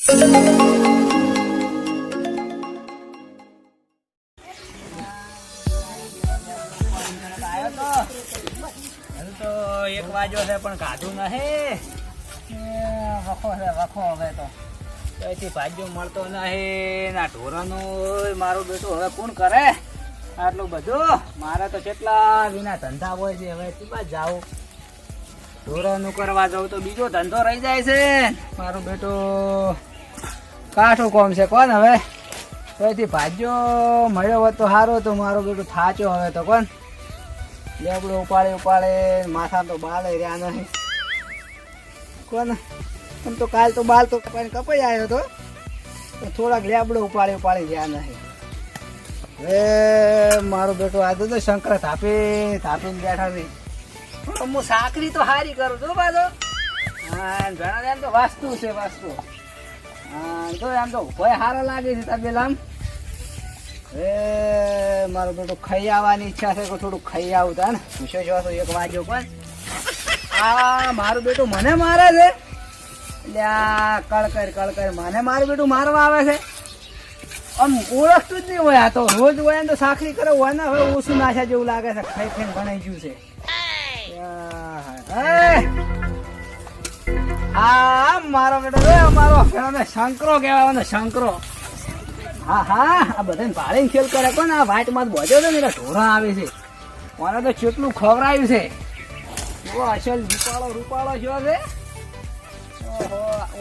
એક વાગ્યો છે પણ કાઢું નહીં. વખો છે વખો. હવે તો કઈથી ભાગ્યો મળતો નહીં. ના ઢોરાનું મારું બેટું હવે કોણ કરે આટલું બધું? મારે તો કેટલા વિના ધંધા હોય છે. હવે તીબા જાઉં ઢોરાનું કરવા જાઉં તો બીજો ધંધો રહી જાય છે. મારું બેટું કાઠું કોમ છે કોણ? હવે કઈથી ભાગ્યો મળ્યો હોત તો સારું તો મારું બેટું થાચ્યો. હવે તો કોણ લેબડો ઉપાડે માથા તો બાલ રહ્યા નહીં કોણ? એમ તો કાલ તો બાલ તો કપાઈ આવ્યો હતો, થોડાક લેબડો ઉપાડી રહ્યા નહીં. હવે મારો બેટો આજે તો શંકર થાપીને બેઠા છે. હું સાકરી તો હારી કરું છું પાછો. હા ઘણા એમ તો વાસ્તુ છે વાસ્તુ. હા તો એમ તો ભય સારા લાગે છે તબેલામ. એ મારો બેટો ખાઈ આવવાની ઈચ્છા છે કે થોડું ખાઈ આવું તા ને. પૂછ્યો છો તો 1 વાગ્યો પણ આ મારું બેટું મને મારે છે. એટલે આ કળકર મને મારું બેટું મારવા આવે છે. આમ ઓળખતું જ નહીં હોય. આ તો રોજ હોય એમ તો સાખરી કરે હોય ને. હવે ઓછું નાશા જેવું લાગે છે. ખાઈને ભણાઈ ગયું છે. હા મારો બેટો મારો શંકરો કહેવાય શંકરો. હા આ બધાને ભાડે ખેલ કરે કોને? આ વાઇટ માં બોજો છે ને એટલે ઢોરા આવે છે. મને તો કેટલું ખવડાવ્યું છે. અસલ રૂપાળો જો છે.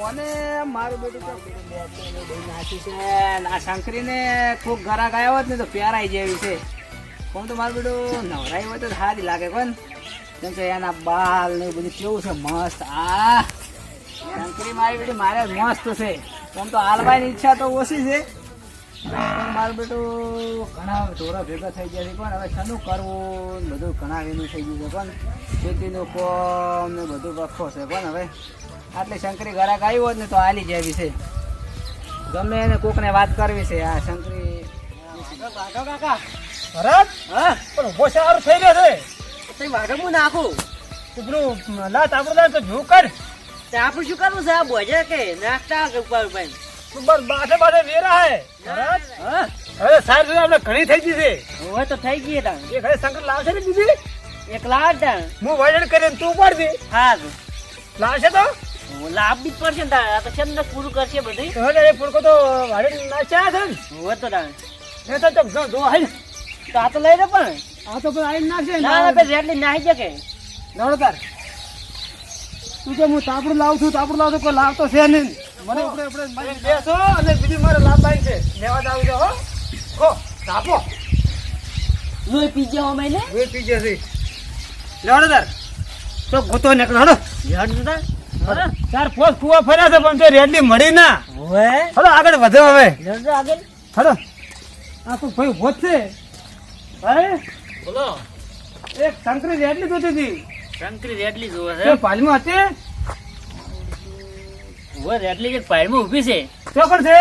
ઓને મારું બેટું નાખી છે. આ શંકરીને ખૂબ ગરાક આવ્યો હોત ને તો પ્યારાઈ જેવી છે. કોણ તો મારું બેટું નવરાઈ હોય તો સારી લાગે કોણ? કેમ કે એના બાલ ને બધું કેવું છે મસ્ત. આ શંકરી મારી બેટી મારે મસ્ત છે. આમ તો હાલવાની ઈચ્છા તો ઓછી છે. મારું બેટું ઘણા ઢોરા ભેગા થઈ ગયા છે પણ હવે શાનું કરવું બધું ઘણા વેલું થઈ ગયું છે. પણ ખેતીનું કોમ ને બધું વખો છે. પણ હવે આટલી શંકરી ઘરાક આવી હોત ને તો હાલી જેવી છે. ગમે એને કોકને વાત કરવી છે. આ શંકરી કાકા ભરત હા પણ ઉભો સારું થઈ રહ્યો છે. વાઘ હું નાખું તું લાત આપણું તો જો કર. આપણે શું કરવું છે? આ બોજે કે નાખતા ઉપર બસ બાથે વેરા હે ભરત. હવે સાહેબ આપણે ઘણી થઈ ગઈ છે. હવે તો થઈ ગઈ તા એ ઘરે શંકર લાવશે ને બીજી એક લાખ હું વજન કરીને તું ઉપાડજે. હા લાવશે તો લાવવી જ પડશે ને. આ તો છંદ પૂરું કરશે બધી. હવે એ પુરકો તો વાડે નાચ્યા છે ને. હવે તો એ તો જો હાલ તો આ તો લઈ લે પણ આ તો આઈ નાખશે. ના રેટલી નાહી જકે નવડતાર તું કે હું તાપડું લાવું કોઈ લાવતો છે નહીં. મને બેસો અને બીજી મારે લાવવાની છે. લેવા જાવ છો હો તાપો લોહી પીજે હો મહિને લોહી પીજે છે. નવડતાર તો ગોતો નીકળો હડો. ચાર પોસ કુવા ફર્યા છે પણ તે રેડલી મળી ના. હલો આગળ વધો હવે આગળ હલો. આ તો ભાઈ ઉભો છે. બોલો એક શંકરી રેડલી જોતી હતી. શંકરી રેડલી જોવે છે પાલમાં હતી. હવે રેડલી એક પાયરમાં ઉભી છે. ચોકડ છે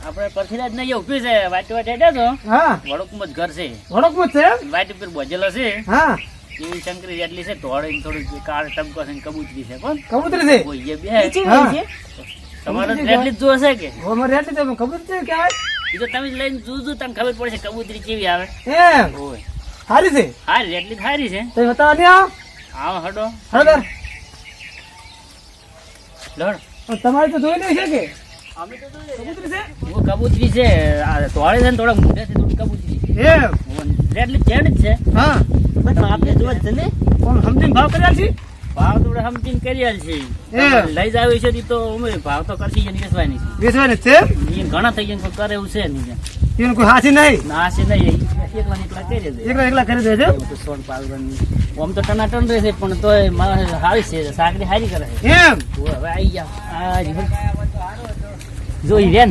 આપણે પરથીરાજ ને ઉભી છે. વાટ હેડ્યા તો હા વડોકમાં જ ઘર છે. વડોકમાં છે વાટ ઉપર બોજેલો છે. હા એવી શંકરી રેડલી છે. ધોળી થોડું કાળ ટમકો છે કબૂતરી છે. કોણ કબૂતરી છે? ઓય બે તમારે રેડલી જ જોશે કે અમારે રેડલી તો કબૂતરી છે કહેવાય. એ તો તમે લઈને જોજો તમને ખબર પડશે કબૂતરી કેવી આવે. એમ ઓય સારી છે. હા રેડલી સારી છે. તો બતાવો ને આવો હડો હડો લડ તમારે તો જોઈ નહીં છે કે અમે તો કબૂતરી છે. ઓ કબૂતરી છે. આ ધોળે છે ને થોડા મોઢે છે થોડી કબૂતરી એમ રેડલી જેડ જ છે. હા આપણે જોવા જ છે ને કોણ સમજીને ભાવ કર્યા છે? ભાવ તો સમજીને કરી છે. લઈ જ આવી છે તો અમે ભાવ તો કરશી વેચવાની છે. વેચવાની છે ઘણા થઈ ગયા કરે એવું છે નહીં. એનું કોઈ હાથી નહીં ના છે નહીં. એકલા કરી દે. એકલા કરી દે છે. તો સોળ પાવરની આમ તો ટનાટન રહે છે પણ તો સારી છે. સાકરી હારી કરે છે. એમ હવે આવી ગયા જોઈ રેન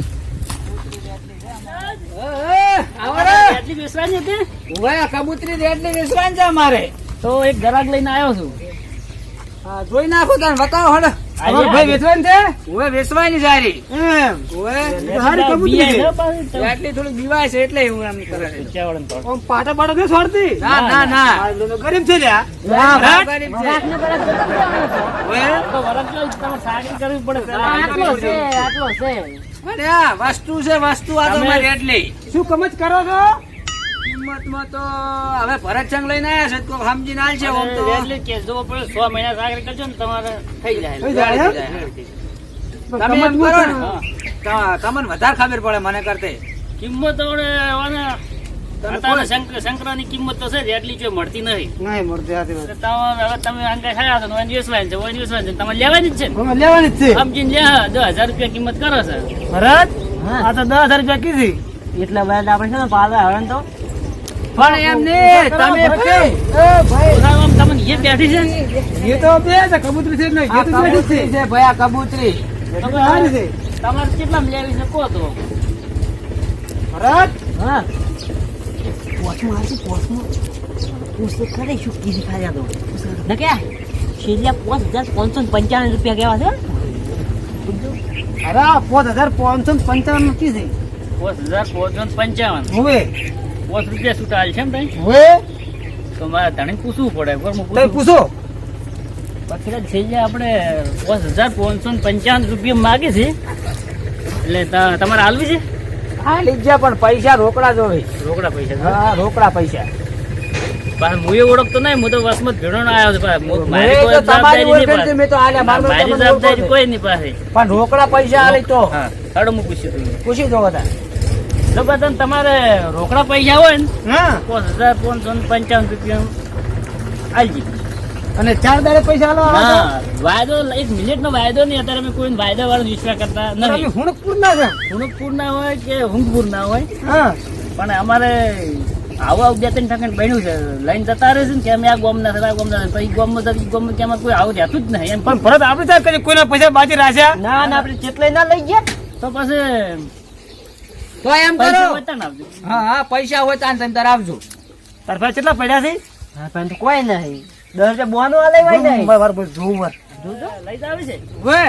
રેડલી વેચવાની હતી. કબૂતરી રેડલી વેચવાની છે અમારે. તો એક ગ્રાહક લઈને આવ્યો છું. જોઈ નાખો તને બતાવો હડ તમારો ભાઈ વેચવાની છે ઓવે વેચવાની સારી એમ ઓવે તો હારી કબૂતરી છે. આટલી થોડી બીવાય છે એટલે એવું એમ કરે છે. આમ પાટા પાટા નથી છોડતી ના ના ના આ લોકો ગરીબ છે લ્યા બરાબર ગરીબ છે. ઓવે અરે આ વસ્તુ છે વસ્તુ આ તો મારી એટલી શું કમજ કરો છો કિંમતમાં તો હવે ભરતચંદ લઈને આયા છે તો સમજીને આલ છે આમ તો થઈ જાય એમ? તમે એમ કરો ને તમને વધારે ખબર પડે મને કરતે કિંમત શંકરાની કિંમત તો છે જ એટલી જો મળતી નથી. નહીં મળતી આથી વાત. હવે તમે અંગે ખાયા છો ને વેચવાની છે વેચવાની છે તમારે લેવાની જ છે ને. અમે લેવાની જ છે સમજીને લ્યા 10,000 રૂપિયા કિંમત કરો છો. ભરત આ તો 10,000 રૂપિયા કીધી એટલે આપણે છે ને પાલે હરણ તો પણ એમ ને તમે એ ભાઈ તમને એ બેઠી છે ને. એ તો બે છે કબૂતરી છે એટલે એ આ તો બેઠી જ કબૂતરી છે ભાઈ આ કબૂતરી એટલે હારી છે તમારે કેટલામાં લેવી છે કહો તો. ભરત હા રૂપિયા કેવા છે. અરે 5,555 કીધી 5,555 હવે 5 રૂપિયા છૂટા છે એમ ભાઈ. હવે તો મારે ધણી પૂછવું પડે બરાબર હું તમે પૂછું. પૂછો પછી છેલ્લે આપણે 5,555 રૂપિયા માગે છે એટલે તમારે હાલવી છે હા લીધા પણ પૈસા રોકડા જોવે રોકડા પૈસા હા રોકડા પૈસા પાછું હું એ ઓળખતો નહીં હું તો વસમત ભેડો આવ્યો છું પાછો. મારી મેં કોઈ તો તમારી જવાબદારી નહીં ઓળખાણ પાછી. મેં તો આલ્યા મારું મારી તમને જવાબદારી ઓળખો કોઈ નહીં પાસે. પણ રોકડા પૈસા આલે તો હા હાડો હું પૂછ્યું તું પૂછી દો બધા જો બધા તમારે રોકડા પૈસા હોય ને હા 5,555 રૂપિયા આલજી. અને 4 દાડે પૈસા આલવા હા વાયદો 1 મિનિટનો વાયદો નહીં. અત્યારે અમે કોઈ વાયદા વાળો વિશ્વાસ કરતા તમે નથી. હુણકપુર ના છે હુણકપુર ના હોય કે હુંગપુર ના હોય હા પણ અમારે આવા 2-3 ઠાકણ બન્યું છે લઈને જતા રહે છે ને કે અમે આ ગામ ના આ ગામ ના પછી ગામમાં કે અમારે કોઈ આવું રહેતું જ નહીં એમ. પણ ભરત આપણે ત્યાં કદી કોઈના પૈસા બાકી રાખ્યા ના ના આપણે જેટલે ના લઈ ગયા તો પછી તો એમ પૈસા કરો વતન આપજો. હા હા પૈસા હોય તાન તમે તાર આવજો તાર પાસે કેટલા પડ્યા છે કોઈ નહીં 10 બોનો આલે વાર બોલ જોવું વાર લઈ જ આવે છે વે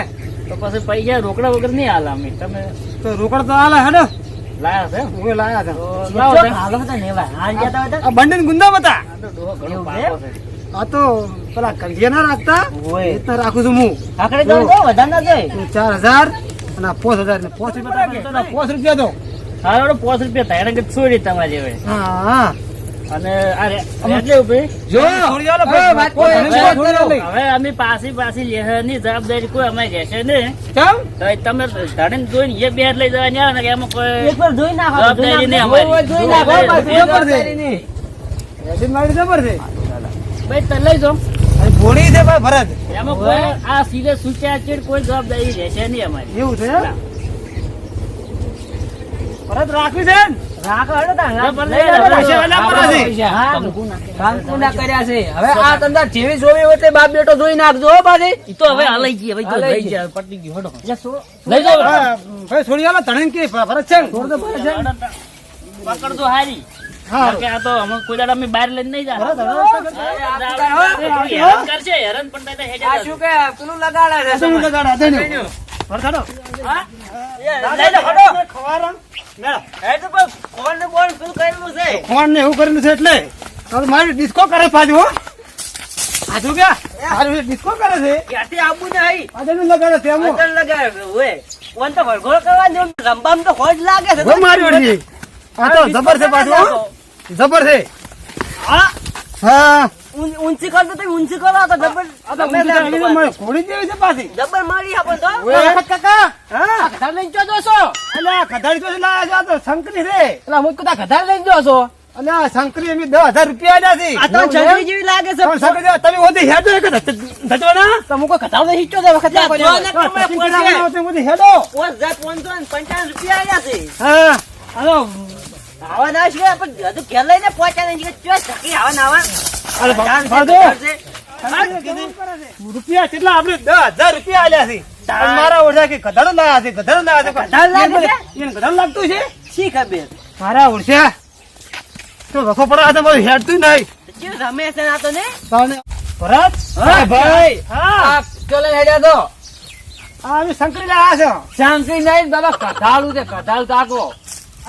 તો પછી પૈસા રોકડા વગર નહીં હાલ અમે તમે તો રોકડ તો આલે હેડો લાયા છે હવે લાયા હતા તો લાવો છે. આ બંને ગુંદા બતા આ તો ડોહો ઘણો પાકો છે. આ તો પેલા કંઠિયા ના રાખતા ઓય. એટલા રાખું છું હું આખરે તો વધારે ના જાય 4,000 અને 5,000 ને 5 રૂપિયા 5 રૂપિયા દો હારો 5 રૂપિયા થાય કે છોડી તમારી હવે હા હા અને આ એટલે ઉપર જો છોડી આલો ભાઈ, વાત કોઈ કોઈ ધણી વાત કોઈ કરો. નહીં. હવે અમે પાછી લેવાની જવાબદારી કોઈ અમારી રહેશે નહીં. કેમ તો તમે ધણીને જોઈને એ બે લઈ જવાની આવે ને કે એમાં કોઈ જવાબદારી નહીં હોય અમારી. જોઈ નાખો જોઈ પાછી નાખો. જવાબદારી નહીં. એસી મારી જબર છે ભાઈ તમે લઈ જાઓ અને ભોળી છે ભાઈ ભરત એમાં કોઈ આ સીધે સૂચ્યા ચીડ કોઈ જવાબદારી રહેશે નહીં અમારી. એવું છે એમ? ભરત રાખ્યું છે ને? પૈસા આલ્યા પડે છે. પૈસા. કાનકુના કર્યા છે હવે આ તમને જેવી જોવી હોય તે બાપ બેટો જોઈ નાખજો હો પાછી ઈ તો હવે હલાઈ ગઈ હવે તો હલાઈ લઈ ગઈ. જાય પટી ગયું હડો લઈ જાઓ હા, ભાઈ છોડી આલો ધણી કે ભરત છે ને? છોડ દો ભરત છે ને? પકડજો હારી હા કારણ કે આ તો અમે કોઈ દાડા અમે બહાર લઈને નહીં ભરત, જા હેરાન કરશે હેરાન પણ થાય તો હેજા આ શું કે પેલું લગાડે છે અધેણું લગાડ, અધેણું. અધેણું. ભરત હાલો. લઈ લો, હટો. ખવારણ. મેળો. કરેલું છે ખવાણ ને એવું કરેલું છે એટલે હવે મારી ડિસ્કો કરે પાછું હો આજુ ક્યાં મારું ડિસ્કો કરે છે ક્યાંથી આવું નહીં અધેણું લગાડે છે એમ હો. હો મારી ઓળખી. આ તો જબર છે પાછું હો. જબર છે હા ઊંચી કરતો તો ઊંચી કરો તો ડબલ આ તો ઊંચી ચાલી છે, મારી ઘોડી જેવી છે પાછી ડબલ મારી આપણ તો ઓય, વખત કાકા હા ગધા લઈને જો દોસો અલ્યા કધાડી તો લાયા છે, આ તો શંકરી છે એટલે હું કદા ગધા લઈને જોશો અલ્યા શંકરી અમે 10,000 રૂપિયા આલ્યા આ છે તો છગડી જેવી લાગે છે પણ શંકરી તમે ઓધી હેડો એક ધચવાના તો મુકો ગધા લઈને હિચો દે વખત લાગો જો ને તમે પચીસ પડશે કરાવવાનો તો ઓધી હેડો 5,555 રૂપિયા આયા છે હા હાલો આવા ના છે પણ હજુ ઘેર લઈને પહોંચ્યા નહીં કે ચો સકી આવા ના આવા અરે ભાડો રૂપિયા કેટલા આપણે 10,000 રૂપિયા આલ્યા છે અને મારા ઓળખા કે ગધાડો લાયા છે ગધાડો લાયા છે ગધાડો લાગે છે? એને ગધાડો લાગતું છે શી ખબર મારા ઓળખ્યા તો વખો પડે આ તો બધું હેડતું નહીં જે રમે છે ના તો ને તાને ભરત હા ભાઈ હા આ ચલો હેડ્યા તો આ અમે શંકરી લાયા છો. શાંતિ નહીં બાબા, કથાળું છે, કથાળું તાકો.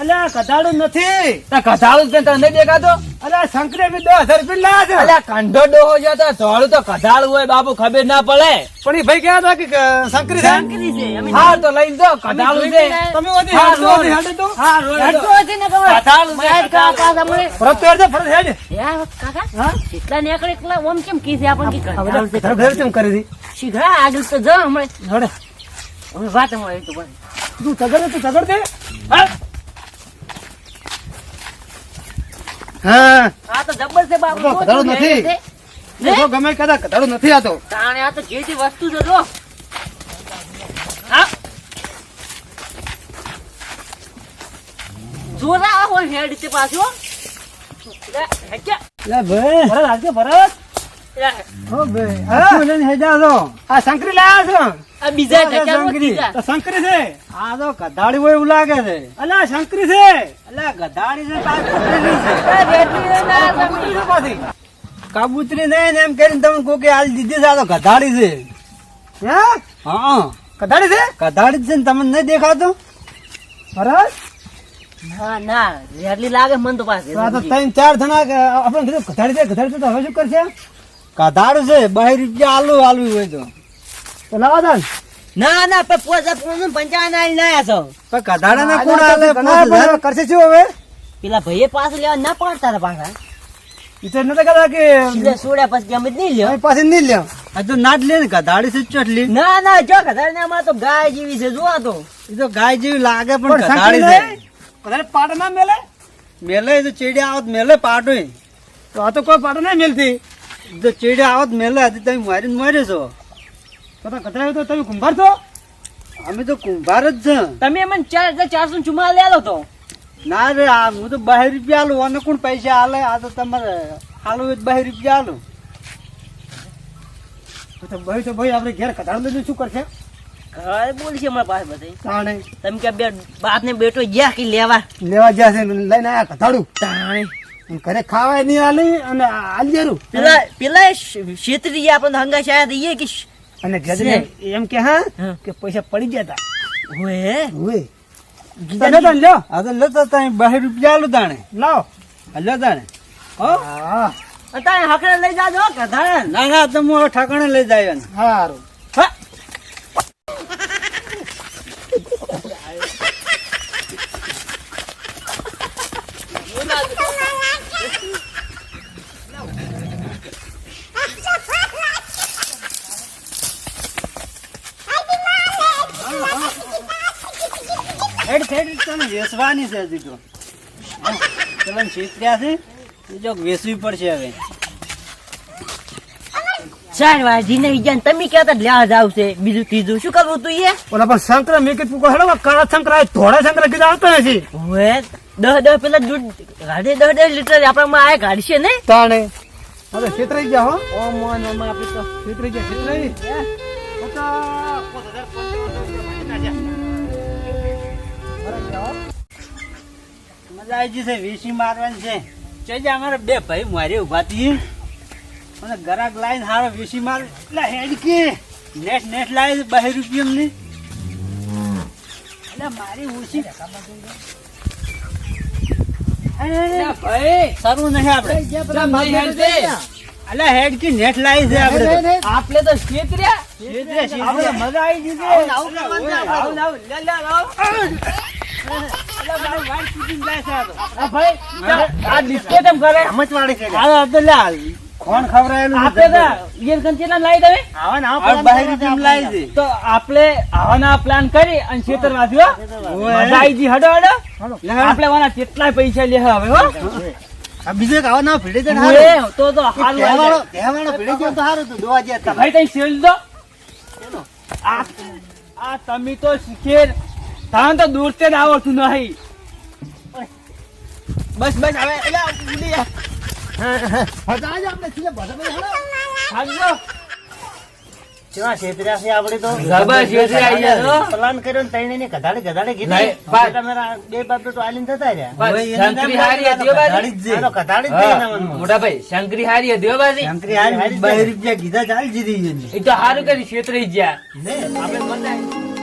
અલ્યા કધાડું નથી. તો કથાળું છે તને નહીં દેખાતો? અલ્યા શંકરી બી 10,000 રૂપિયા લાયા છે. અલ્યા કંઠો ડોહો જતો ધોળું તો કથાળું હોય બાબુ, ખબર ના પડે. પણ એ ભાઈ કહેતા હતા કે શંકરી છે. શંકરી છે અમે હા તો લઈ દો, કથાળું છે. તમે ઓછી હા, હેડો, રોડ. ઓછી હેડો તો. હા, રોડ હેડતો દો. હશે ને ખબર? કથાળું છે, સાહેબ, કાકા તમે ફરજ તો હેડજે, ફરજ હેડ. યા કાકા હા? એટલા નીકળે એટલા ઓમ કેમ કી છે આપણને કે આ બધા કઢાળ છે, ઘર ઘર કેમ કરી દી? શીઘ્રા આગળ તો જો હમણાં હેડે. હવે વાત મળે તો બસ. તું તગડ દે. હા. હા આ તો જબર છે બાપુ. તો કઢાળ નથી. ને? જો ગમે કદા કધાડું નથી આતો. તાણે આ તો જે તે વસ્તુ છે જો. હા. જોરા આવો હેડ તે પાછો. લે, હેચ્યા. લે ભાઈ ભરત આજે ભરત. લે, હો ભાઈ હા લઈને હેજા છો. આ શંકરી લાયા છો. આ બીજા ટકા નો બીજા. તો શંકરી છે. આ તો ગધાડી હોય એવું લાગે છે. અલા શંકરી છે. અલા ગધાડી છે પાછ કબૂતરી છે. આ બેટરી ના કબૂતરી છે પાછી. કબૂતરી નહીં ને એમ કરીને તમે કોકે હાલ દીધી છે. આ તો ગધાડી છે. હે હા ગધાડી છે. ગધાડી છે ને તમને નહીં દેખાતું? ભરત ના ના રેડલી લાગે મન તો પાસે. તો આ તો 3-4 જણા આપણે કીધું ગધાડી છે ગધાડી છે તો હવે શું કરશે? ગધાડું છે 22 રૂપિયા આલુ હોય તો લાવા દે. ના ના પણ પોસા 55 લાયા છો. પણ ગધાડાને કોણ આલે? 5000 કરશે શું હવે? પેલા ભાઈએ પાછું લેવા ના પાડતા હતા પાછા. ઈ તો નતા કહેતા કે સીધા સોડ્યા પછી અમે જ નહીં લ્યો. હવે પાછી નહીં લ્યો. આ તો નાટ લે ને ગધાડી છે ચોટલી. ના ના જો કધાર માં તો ગાય જેવી છે જોવા તો. એ તો ગાય જેવી લાગે પણ પણ ગધાડી શંકરી છે. વધારે પાટો ના મેલે? મેલે તો ચેડિયા આવત મેલે પાટો. તો આ તો કોઈ પાટો નહીં મેલતી. જો ચેડિયા આવત મેલે હતી તમે મારીને માર્યો છો. તો ગધરાયો તો તમે કુંભાર છો? અમે તો કુંભાર જ છે. તમે મને 4,444 લેલો તો. ના રે આ હું તો 22 રૂપિયા આલું. અને કોણ પૈસા આલે? આ તો તમારે આલુ 22 રૂપિયા આલું. તો ભાઈ આપણે ઘેર કઢાળ લઈને શું કરશે? ઘરે બોલશે અમારા પાસે બધે. તાણે તમે કે બે બાપ ને બેટો ગયા કે લેવા. લેવા ગયા છે લઈને આયા કઢાડું. તાણે ઘરે ખાવાય નહીં આલી અને આલ્યેરું. પેલા છેતરી આપણને હંગા શાયદ એ કે અને ઘરે એમ કે હા કે પૈસા પડી ગયા તા. ઓએ ઓય તને તો લ્યો. આ તો લેતો તાઈ 22 રૂપિયા આલું તાણે. લાવ લ્યો તાણે. હો હા તાણે હકડે લઈ જાજો કધાર. ના ના તમે હવે ઠાકાણે લઈ જાય ને. સારું હા હેડ તને વેચવાની છે હજી તો. ચલો છેતર્યા છે એ જો વેચવી પડશે હવે. 4 વાગી નહીં જાય તમે કહેતા લેવા જાવ છે બીજું ત્રીજું શું કરવું તું એ? ઓલા પણ શંકરા મેં કીધું કો હેડો કાળા શંકરા ધોળા શંકરા કીધા આવતો નથી. ઓએ 10 પેલા દૂધ ગાડી 10 લીટર આપણામાં આ ગાડી ને. તાણે હવે છેતરાઈ ગયા હો. ઓ મોન ઓમાં આપણે તો છેતરાઈ ગયા છેતરાઈ. તો તો 5000 મજા આવી જશે. વેસી મારવાની છે. ચેજે અમારે 2 ભાઈ મારી ઉભા હતી અને ગરાક લાઈન હારો વેસી માર એટલે હેડ કે નેટ લાવી 22 રૂપિયા ની. એટલે મારી ઓછી ભાઈ સારું નહીં આપણે. અલા હેડ કે નેટ લાવી છે આપણે. આપણે તો છેતર્યા. આપણે મજા આવી જશે. આ ભાઈ આ ડિસ્કો કેમ કરે? કોણ ખવડાયેલું આપણે તો ઈયર કંચેલા લાવી દે. તો આપણે આવાના પ્લાન કરી અને છેતરવાથી હો. મજા આવી જી. હડો હડો આપણે વાના કેટલાય પૈસા લે હવે હો. બીજો આવા ના ભીડે છે ઓએ, તો હાલ ભાઈ તઈ સેલ દો. આ તમે તો શીખેર તાન તો દૂર તે આવડતું નહીં. બસ બસ હવે એટલે ઉડી જા. હાલો કેવા છેતર્યા છે આપણે તો જબર છેતરી આઈ ગયા છો. પ્લાન કર્યો ને તઈને ને ગધાડે કીધી નહીં, બા- તમારા બે બાપ તો આલીને જતા રહ્યા બસ, શંકરી હારી હતી હો બાજી. આ તો ગધાડી જ દે એના મનમાં. મોટા ભાઈ શંકરી હારી હતી હો બાજી. શંકરી હારી 2 રૂપિયા કીધા ચાલ જીધી એ તો સારું કરી છેતરી જ ગયા ને આપણે મજા આવી.